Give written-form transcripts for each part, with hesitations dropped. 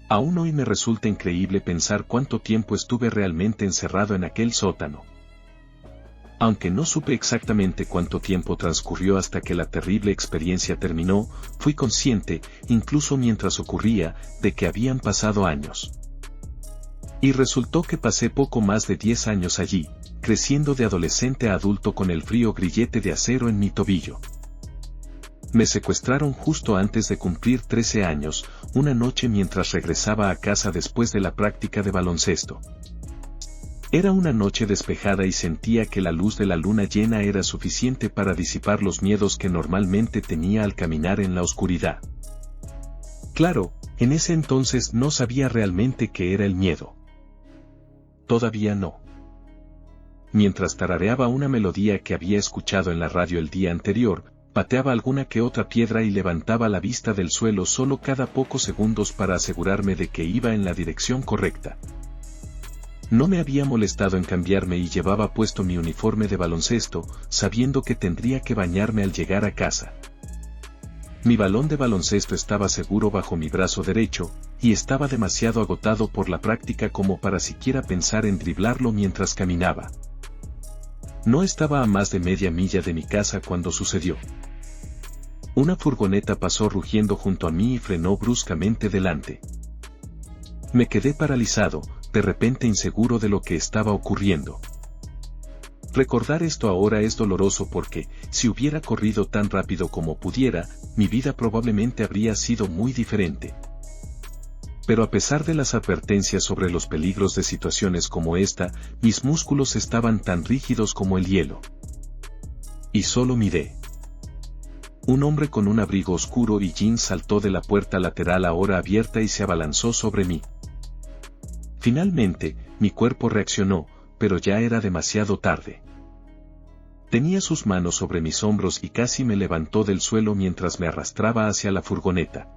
Aún hoy me resulta increíble pensar cuánto tiempo estuve realmente encerrado en aquel sótano. Aunque no supe exactamente cuánto tiempo transcurrió hasta que la terrible experiencia terminó, fui consciente, incluso mientras ocurría, de que habían pasado años. Y resultó que pasé poco más de 10 años allí, creciendo de adolescente a adulto con el frío grillete de acero en mi tobillo. Me secuestraron justo antes de cumplir 13 años, una noche mientras regresaba a casa después de la práctica de baloncesto. Era una noche despejada y sentía que la luz de la luna llena era suficiente para disipar los miedos que normalmente tenía al caminar en la oscuridad. Claro, en ese entonces no sabía realmente qué era el miedo. Todavía no. Mientras tarareaba una melodía que había escuchado en la radio el día anterior, pateaba alguna que otra piedra y levantaba la vista del suelo solo cada pocos segundos para asegurarme de que iba en la dirección correcta. No me había molestado en cambiarme y llevaba puesto mi uniforme de baloncesto, sabiendo que tendría que bañarme al llegar a casa. Mi balón de baloncesto estaba seguro bajo mi brazo derecho, y estaba demasiado agotado por la práctica como para siquiera pensar en driblarlo mientras caminaba. No estaba a más de media milla de mi casa cuando sucedió. Una furgoneta pasó rugiendo junto a mí y frenó bruscamente delante. Me quedé paralizado, de repente inseguro de lo que estaba ocurriendo. Recordar esto ahora es doloroso porque, si hubiera corrido tan rápido como pudiera, mi vida probablemente habría sido muy diferente. Pero a pesar de las advertencias sobre los peligros de situaciones como esta, mis músculos estaban tan rígidos como el hielo. Y solo miré. Un hombre con un abrigo oscuro y jeans saltó de la puerta lateral ahora abierta y se abalanzó sobre mí. Finalmente, mi cuerpo reaccionó, pero ya era demasiado tarde. Tenía sus manos sobre mis hombros y casi me levantó del suelo mientras me arrastraba hacia la furgoneta.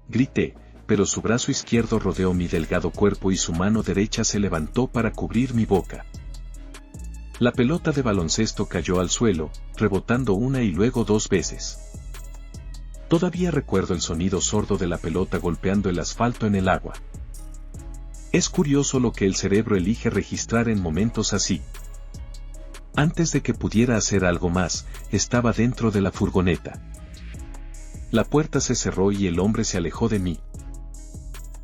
Grité, pero su brazo izquierdo rodeó mi delgado cuerpo y su mano derecha se levantó para cubrir mi boca. La pelota de baloncesto cayó al suelo, rebotando una y luego 2 veces. Todavía recuerdo el sonido sordo de la pelota golpeando el asfalto en el agua. Es curioso lo que el cerebro elige registrar en momentos así. Antes de que pudiera hacer algo más, estaba dentro de la furgoneta. La puerta se cerró y el hombre se alejó de mí.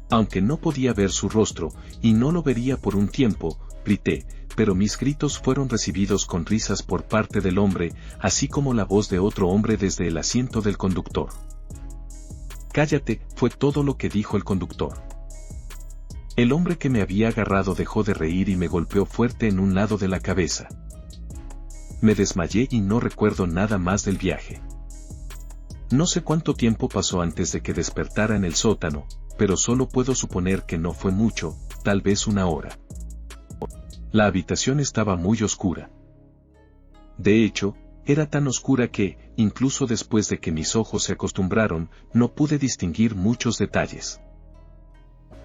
Aunque no podía ver su rostro, y no lo vería por un tiempo, grité, pero mis gritos fueron recibidos con risas por parte del hombre, así como la voz de otro hombre desde el asiento del conductor. «Cállate», fue todo lo que dijo el conductor. El hombre que me había agarrado dejó de reír y me golpeó fuerte en un lado de la cabeza. Me desmayé y no recuerdo nada más del viaje. No sé cuánto tiempo pasó antes de que despertara en el sótano, pero solo puedo suponer que no fue mucho, tal vez 1 hora. La habitación estaba muy oscura. De hecho, era tan oscura que, incluso después de que mis ojos se acostumbraron, no pude distinguir muchos detalles.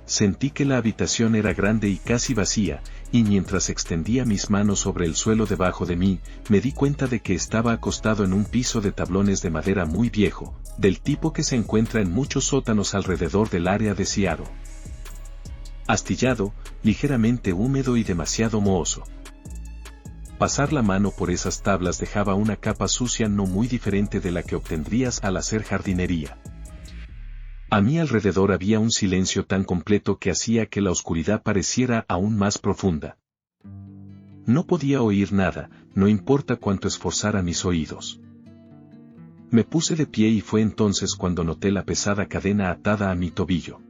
Sentí que la habitación era grande y casi vacía, y mientras extendía mis manos sobre el suelo debajo de mí, me di cuenta de que estaba acostado en un piso de tablones de madera muy viejo, del tipo que se encuentra en muchos sótanos alrededor del área de Seattle. Astillado, ligeramente húmedo y demasiado mohoso. Pasar la mano por esas tablas dejaba una capa sucia no muy diferente de la que obtendrías al hacer jardinería. A mi alrededor había un silencio tan completo que hacía que la oscuridad pareciera aún más profunda. No podía oír nada, no importa cuánto esforzara mis oídos. Me puse de pie y fue entonces cuando noté la pesada cadena atada a mi tobillo.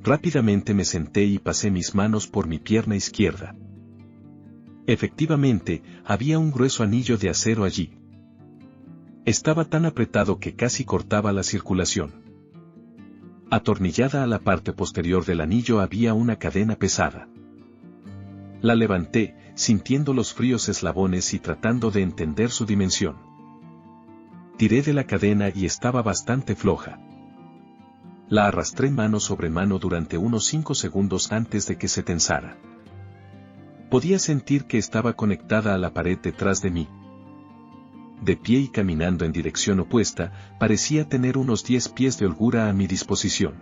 Rápidamente me senté y pasé mis manos por mi pierna izquierda. Efectivamente, había un grueso anillo de acero allí. Estaba tan apretado que casi cortaba la circulación. Atornillada a la parte posterior del anillo había una cadena pesada. La levanté, sintiendo los fríos eslabones y tratando de entender su dimensión. Tiré de la cadena y estaba bastante floja. La arrastré mano sobre mano durante unos 5 segundos antes de que se tensara. Podía sentir que estaba conectada a la pared detrás de mí. De pie y caminando en dirección opuesta, parecía tener unos 10 pies de holgura a mi disposición.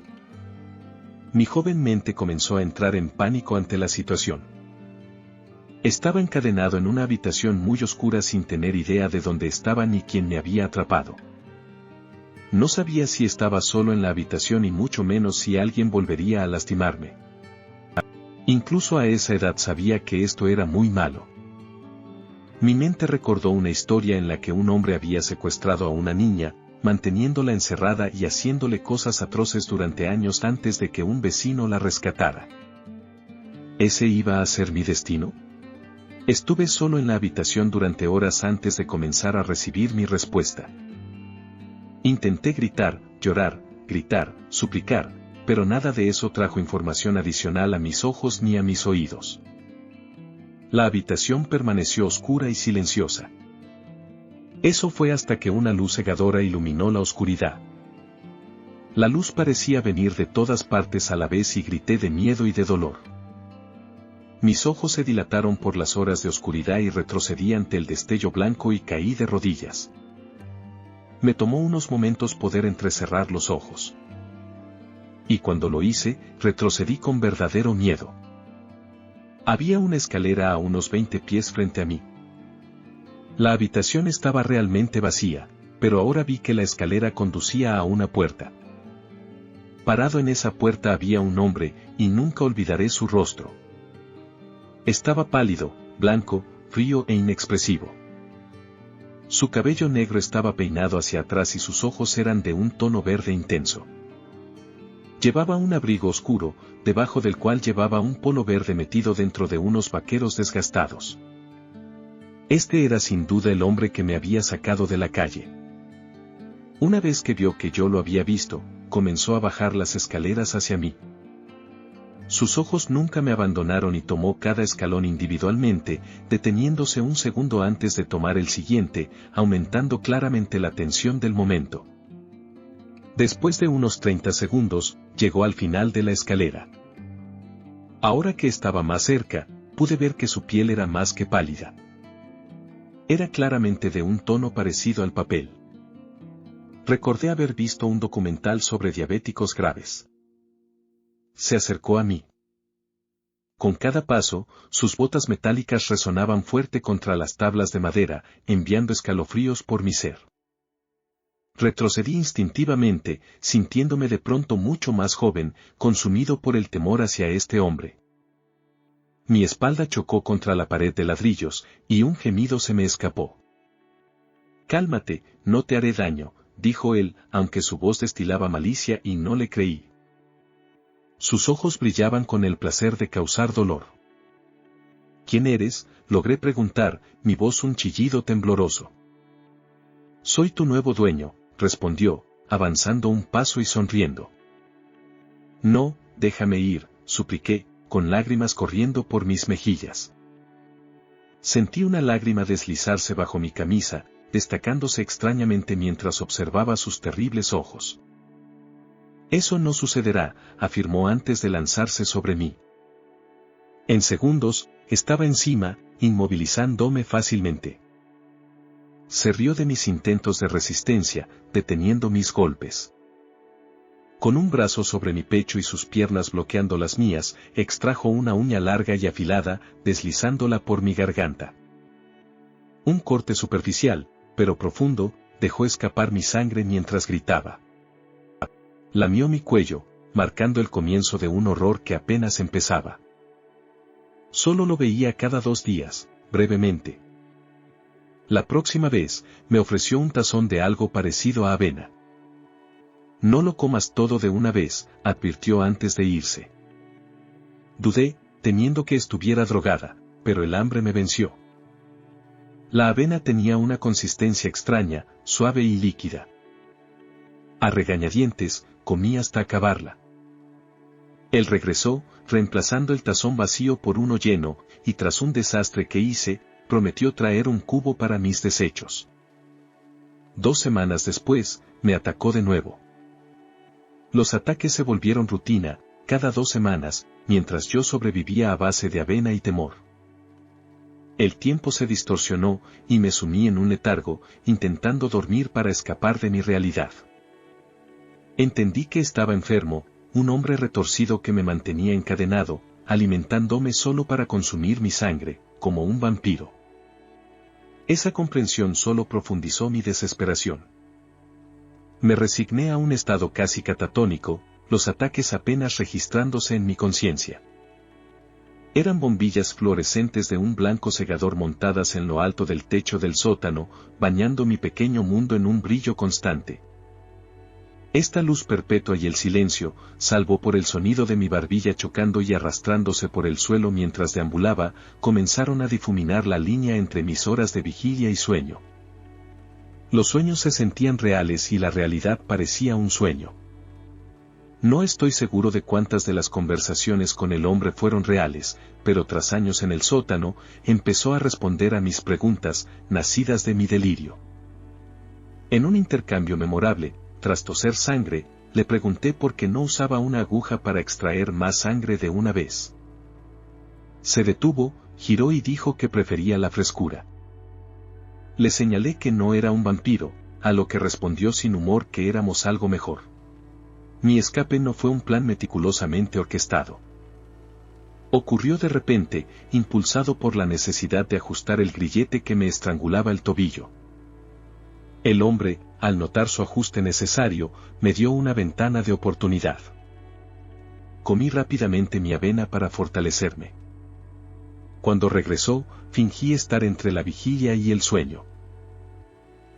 Mi joven mente comenzó a entrar en pánico ante la situación. Estaba encadenado en una habitación muy oscura sin tener idea de dónde estaba ni quién me había atrapado. No sabía si estaba solo en la habitación y mucho menos si alguien volvería a lastimarme. Incluso a esa edad sabía que esto era muy malo. Mi mente recordó una historia en la que un hombre había secuestrado a una niña, manteniéndola encerrada y haciéndole cosas atroces durante años antes de que un vecino la rescatara. ¿Ese iba a ser mi destino? Estuve solo en la habitación durante horas antes de comenzar a recibir mi respuesta. Intenté gritar, llorar, suplicar, pero nada de eso trajo información adicional a mis ojos ni a mis oídos. La habitación permaneció oscura y silenciosa. Eso fue hasta que una luz cegadora iluminó la oscuridad. La luz parecía venir de todas partes a la vez y grité de miedo y de dolor. Mis ojos se dilataron por las horas de oscuridad y retrocedí ante el destello blanco y caí de rodillas. Me tomó unos momentos poder entrecerrar los ojos. Y cuando lo hice, retrocedí con verdadero miedo. Había una escalera a unos 20 pies frente a mí. La habitación estaba realmente vacía, pero ahora vi que la escalera conducía a una puerta. Parado en esa puerta había un hombre, y nunca olvidaré su rostro. Estaba pálido, blanco, frío e inexpresivo. Su cabello negro estaba peinado hacia atrás y sus ojos eran de un tono verde intenso. Llevaba un abrigo oscuro, debajo del cual llevaba un polo verde metido dentro de unos vaqueros desgastados. Este era sin duda el hombre que me había sacado de la calle. Una vez que vio que yo lo había visto, comenzó a bajar las escaleras hacia mí. Sus ojos nunca me abandonaron y tomó cada escalón individualmente, deteniéndose un segundo antes de tomar el siguiente, aumentando claramente la tensión del momento. Después de unos 30 segundos, llegó al final de la escalera. Ahora que estaba más cerca, pude ver que su piel era más que pálida. Era claramente de un tono parecido al papel. Recordé haber visto un documental sobre diabéticos graves. Se acercó a mí. Con cada paso, sus botas metálicas resonaban fuerte contra las tablas de madera, enviando escalofríos por mi ser. Retrocedí instintivamente, sintiéndome de pronto mucho más joven, consumido por el temor hacia este hombre. Mi espalda chocó contra la pared de ladrillos, y un gemido se me escapó. «Cálmate, no te haré daño», dijo él, aunque su voz destilaba malicia y no le creí. Sus ojos brillaban con el placer de causar dolor. «¿Quién eres?», logré preguntar, mi voz un chillido tembloroso. «Soy tu nuevo dueño», respondió, avanzando un paso y sonriendo. «No, déjame ir», supliqué, con lágrimas corriendo por mis mejillas. Sentí una lágrima deslizarse bajo mi camisa, destacándose extrañamente mientras observaba sus terribles ojos. «Eso no sucederá», afirmó antes de lanzarse sobre mí. En segundos, estaba encima, inmovilizándome fácilmente. Se rió de mis intentos de resistencia, deteniendo mis golpes. Con un brazo sobre mi pecho y sus piernas bloqueando las mías, extrajo una uña larga y afilada, deslizándola por mi garganta. Un corte superficial, pero profundo, dejó escapar mi sangre mientras gritaba. Lamió mi cuello, marcando el comienzo de un horror que apenas empezaba. Solo lo veía cada 2 días, brevemente. La próxima vez, me ofreció un tazón de algo parecido a avena. «No lo comas todo de una vez», advirtió antes de irse. Dudé, temiendo que estuviera drogada, pero el hambre me venció. La avena tenía una consistencia extraña, suave y líquida. A regañadientes, comí hasta acabarla. Él regresó, reemplazando el tazón vacío por uno lleno, y tras un desastre que hice, prometió traer un cubo para mis desechos. 2 semanas después, me atacó de nuevo. Los ataques se volvieron rutina, cada 2 semanas, mientras yo sobrevivía a base de avena y temor. El tiempo se distorsionó, y me sumí en un letargo, intentando dormir para escapar de mi realidad. Entendí que estaba enfermo, un hombre retorcido que me mantenía encadenado, alimentándome solo para consumir mi sangre, como un vampiro. Esa comprensión solo profundizó mi desesperación. Me resigné a un estado casi catatónico, los ataques apenas registrándose en mi conciencia. Eran bombillas fluorescentes de un blanco cegador montadas en lo alto del techo del sótano, bañando mi pequeño mundo en un brillo constante. Esta luz perpetua y el silencio, salvo por el sonido de mi barbilla chocando y arrastrándose por el suelo mientras deambulaba, comenzaron a difuminar la línea entre mis horas de vigilia y sueño. Los sueños se sentían reales y la realidad parecía un sueño. No estoy seguro de cuántas de las conversaciones con el hombre fueron reales, pero tras años en el sótano, empezó a responder a mis preguntas, nacidas de mi delirio. En un intercambio memorable, tras toser sangre, le pregunté por qué no usaba una aguja para extraer más sangre de una vez. Se detuvo, giró y dijo que prefería la frescura. Le señalé que no era un vampiro, a lo que respondió sin humor que éramos algo mejor. Mi escape no fue un plan meticulosamente orquestado. Ocurrió de repente, impulsado por la necesidad de ajustar el grillete que me estrangulaba el tobillo. El hombre, al notar su ajuste necesario, me dio una ventana de oportunidad. Comí rápidamente mi avena para fortalecerme. Cuando regresó, fingí estar entre la vigilia y el sueño.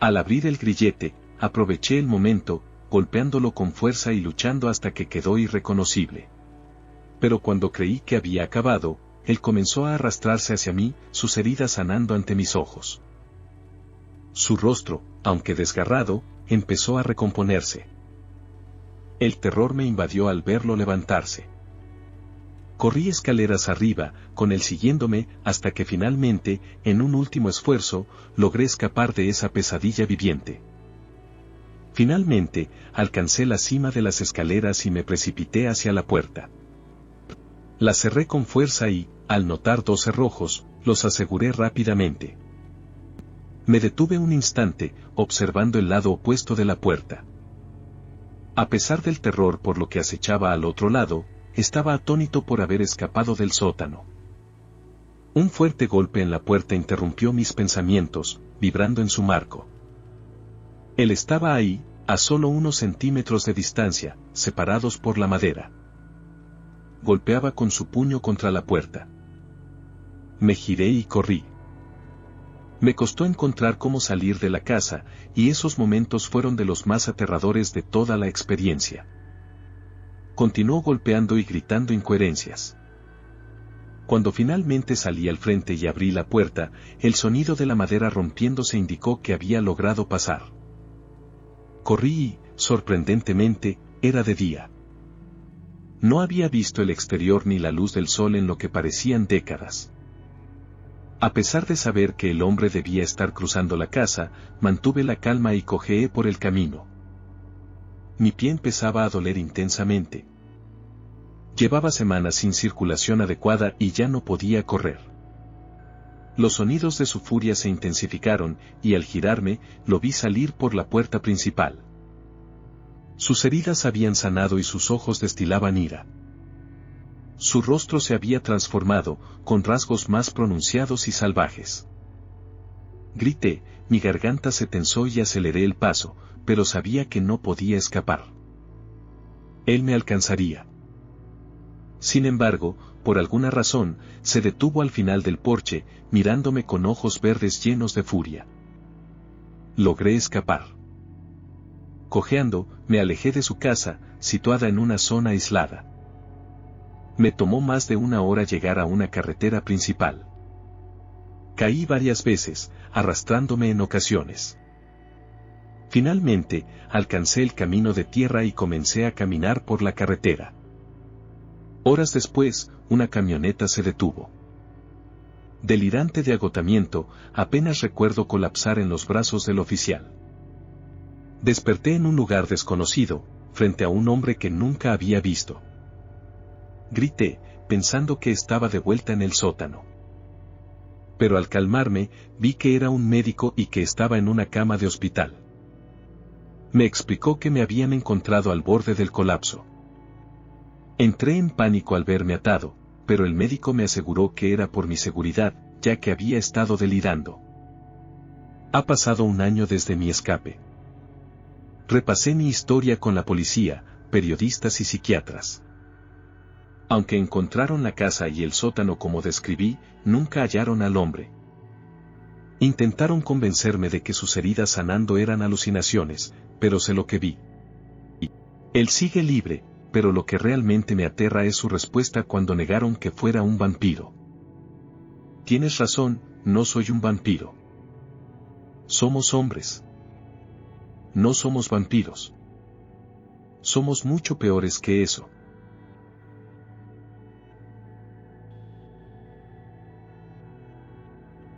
Al abrir el grillete, aproveché el momento, golpeándolo con fuerza y luchando hasta que quedó irreconocible. Pero cuando creí que había acabado, él comenzó a arrastrarse hacia mí, sus heridas sanando ante mis ojos. Su rostro, aunque desgarrado, empezó a recomponerse. El terror me invadió al verlo levantarse. Corrí escaleras arriba, con él siguiéndome, hasta que finalmente, en un último esfuerzo, logré escapar de esa pesadilla viviente. Finalmente, alcancé la cima de las escaleras y me precipité hacia la puerta. La cerré con fuerza y, al notar 2 cerrojos, los aseguré rápidamente. Me detuve un instante, observando el lado opuesto de la puerta. A pesar del terror por lo que acechaba al otro lado, estaba atónito por haber escapado del sótano. Un fuerte golpe en la puerta interrumpió mis pensamientos, vibrando en su marco. Él estaba ahí, a solo unos centímetros de distancia, separados por la madera. Golpeaba con su puño contra la puerta. Me giré y corrí. Me costó encontrar cómo salir de la casa, y esos momentos fueron de los más aterradores de toda la experiencia. Continuó golpeando y gritando incoherencias. Cuando finalmente salí al frente y abrí la puerta, el sonido de la madera rompiéndose indicó que había logrado pasar. Corrí y, sorprendentemente, era de día. No había visto el exterior ni la luz del sol en lo que parecían décadas. A pesar de saber que el hombre debía estar cruzando la casa, mantuve la calma y cojeé por el camino. Mi pie empezaba a doler intensamente. Llevaba semanas sin circulación adecuada y ya no podía correr. Los sonidos de su furia se intensificaron, y al girarme, lo vi salir por la puerta principal. Sus heridas habían sanado y sus ojos destilaban ira. Su rostro se había transformado, con rasgos más pronunciados y salvajes. Grité, mi garganta se tensó y aceleré el paso, pero sabía que no podía escapar. Él me alcanzaría. Sin embargo, por alguna razón, se detuvo al final del porche, mirándome con ojos verdes llenos de furia. Logré escapar. Cojeando, me alejé de su casa, situada en una zona aislada. Me tomó más de 1 hora llegar a una carretera principal. Caí varias veces, arrastrándome en ocasiones. Finalmente, alcancé el camino de tierra y comencé a caminar por la carretera. Horas después, una camioneta se detuvo. Delirante de agotamiento, apenas recuerdo colapsar en los brazos del oficial. Desperté en un lugar desconocido, frente a un hombre que nunca había visto. Grité, pensando que estaba de vuelta en el sótano. Pero al calmarme, vi que era un médico y que estaba en una cama de hospital. Me explicó que me habían encontrado al borde del colapso. Entré en pánico al verme atado, pero el médico me aseguró que era por mi seguridad, ya que había estado delirando. Ha pasado un año desde mi escape. Repasé mi historia con la policía, periodistas y psiquiatras. Aunque encontraron la casa y el sótano como describí, nunca hallaron al hombre. Intentaron convencerme de que sus heridas sanando eran alucinaciones, pero sé lo que vi. Él sigue libre, pero lo que realmente me aterra es su respuesta cuando negaron que fuera un vampiro. Tienes razón, no soy un vampiro. Somos hombres. No somos vampiros. Somos mucho peores que eso.